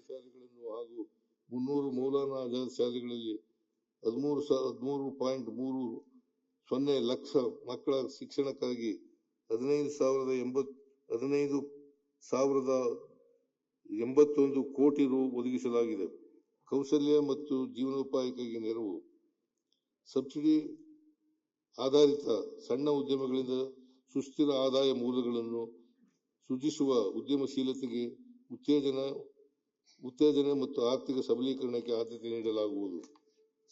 ಶಾಲೆಗಳನ್ನು ಹಾಗೂ 300 ಮೌಲಾನಾ ಆಜಾದ್ ಶಾಲೆಗಳಲ್ಲಿ 13.30 ಲಕ್ಷ ಮಕ್ಕಳ ಶಿಕ್ಷಣಕ್ಕಾಗಿ 15,081 ಕೋಟಿ ರು ಒದಗಿಸಲಾಗಿದೆ. ಕೌಶಲ್ಯ ಮತ್ತು ಜೀವನೋಪಾಯಕ್ಕಾಗಿ ನೆರವು. ಸಬ್ಸಿಡಿ ಆಧಾರಿತ ಸಣ್ಣ ಉದ್ಯಮಗಳಿಂದ ಸುಸ್ಥಿರ ಆದಾಯ ಮೂಲಗಳನ್ನು ಸೃಜಿಸುವ ಉದ್ಯಮಶೀಲತೆಗೆ ಉತ್ತೇಜನ ಮತ್ತು ಆರ್ಥಿಕ ಸಬಲೀಕರಣಕ್ಕೆ ಆದ್ಯತೆ ನೀಡಲಾಗುವುದು.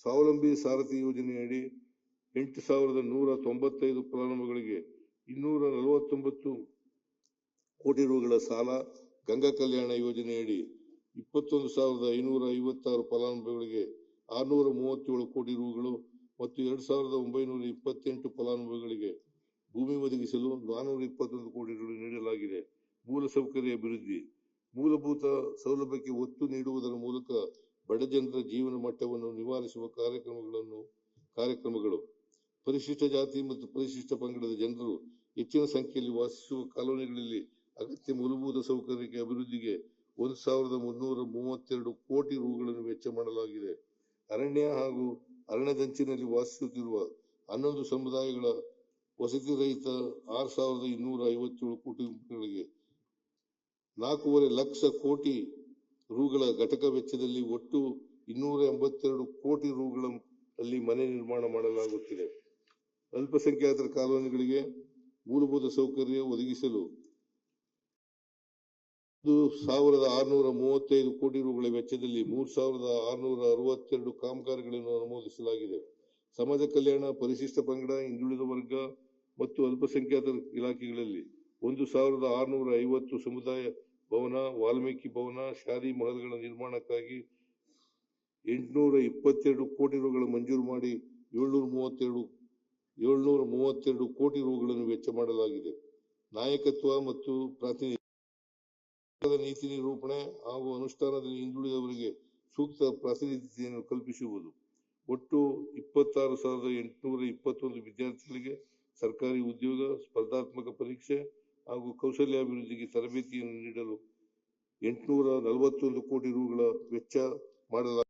ಸ್ವಾವಲಂಬಿ ಸಾರಥಿ ಯೋಜನೆಯಡಿ 8,195 ಫಲಾನುಭವಿಗಳಿಗೆ 249 ಕೋಟಿ ರುಗಳ ಸಾಲ. ಗಂಗಾ ಕಲ್ಯಾಣ ಯೋಜನೆಯಡಿ 21,556 ಫಲಾನುಭವಿಗಳಿಗೆ 637 ಕೋಟಿ ರುಗಳು ಮತ್ತು 2,928 ಫಲಾನುಭವಿಗಳಿಗೆ ಭೂಮಿ ಒದಗಿಸಲು 421 ಕೋಟಿ ರು ನೀಡಲಾಗಿದೆ. ಮೂಲಸೌಕರ್ಯ ಅಭಿವೃದ್ಧಿ. ಮೂಲಭೂತ ಸೌಲಭ್ಯಕ್ಕೆ ಒತ್ತು ನೀಡುವುದರ ಮೂಲಕ ಬಡ ಜನರ ಜೀವನ ಮಟ್ಟವನ್ನು ನಿವಾರಿಸುವ ಕಾರ್ಯಕ್ರಮಗಳು. ಪರಿಶಿಷ್ಟ ಜಾತಿ ಮತ್ತು ಪರಿಶಿಷ್ಟ ಪಂಗಡದ ಜನರು ಹೆಚ್ಚಿನ ಸಂಖ್ಯೆಯಲ್ಲಿ ವಾಸಿಸುವ ಕಾಲೋನಿಗಳಲ್ಲಿ ಅಗತ್ಯ ಮೂಲಭೂತ ಸೌಕರ್ಯಕ್ಕೆ ಅಭಿವೃದ್ಧಿಗೆ 1,332 ಕೋಟಿ ರುಗಳನ್ನು ವೆಚ್ಚ ಮಾಡಲಾಗಿದೆ. ಅರಣ್ಯ ಹಾಗೂ ಅರಣ್ಯದಂಚಿನಲ್ಲಿ ವಾಸಿಸುತ್ತಿರುವ 11 ಸಮುದಾಯಗಳ ವಸತಿ ರಹಿತ 6,257 ಕುಟುಂಬಗಳಿಗೆ 4.5 ಲಕ್ಷ ಕೋಟಿ ರುಗಳ ಘಟಕ ವೆಚ್ಚದಲ್ಲಿ ಒಟ್ಟು 282 ಕೋಟಿ ರುಗಳಲ್ಲಿ ಮನೆ ನಿರ್ಮಾಣ ಮಾಡಲಾಗುತ್ತಿದೆ. ಅಲ್ಪಸಂಖ್ಯಾತರ ಕಾಲೋನಿಗಳಿಗೆ ಮೂಲಭೂತ ಸೌಕರ್ಯ ಒದಗಿಸಲು 1,635 ಕೋಟಿ ರುಗಳ ವೆಚ್ಚದಲ್ಲಿ 3,662 ಕಾಮಗಾರಿಗಳನ್ನು ಅನುಮೋದಿಸಲಾಗಿದೆ. ಸಮಾಜ ಕಲ್ಯಾಣ, ಪರಿಶಿಷ್ಟ ಪಂಗಡ, ಹಿಂದುಳಿದ ವರ್ಗ ಮತ್ತು ಅಲ್ಪಸಂಖ್ಯಾತರ ಇಲಾಖೆಗಳಲ್ಲಿ 1,650 ಸಮುದಾಯ ಭವನ, ವಾಲ್ಮೀಕಿ ಭವನ, ಶಾದಿ ಮಹಲ್ಗಳ ನಿರ್ಮಾಣಕ್ಕಾಗಿ 822 ಕೋಟಿ ರುಗಳ ಮಂಜೂರು ಮಾಡಿ 732 ಕೋಟಿ ರುಗಳನ್ನು ವೆಚ್ಚ ಮಾಡಲಾಗಿದೆ. ನಾಯಕತ್ವ ಮತ್ತು ಪ್ರಾತಿನಿಧ್ಯ. ನೀತಿ ನಿರೂಪಣೆ ಹಾಗೂ ಅನುಷ್ಠಾನದಲ್ಲಿ ಹಿಂದುಳಿದವರಿಗೆ ಸೂಕ್ತ ಪ್ರಾತಿನಿಧ್ಯತೆಯನ್ನು ಕಲ್ಪಿಸುವುದು. ಒಟ್ಟು 26,821 ವಿದ್ಯಾರ್ಥಿಗಳಿಗೆ ಸರ್ಕಾರಿ ಉದ್ಯೋಗ, ಸ್ಪರ್ಧಾತ್ಮಕ ಪರೀಕ್ಷೆ ಹಾಗೂ ಕೌಶಲ್ಯಾಭಿವೃದ್ಧಿಗೆ ತರಬೇತಿಯನ್ನು ನೀಡಲು 841 ಕೋಟಿ ರುಗಳ ವೆಚ್ಚ ಮಾಡಲಾಗಿದೆ.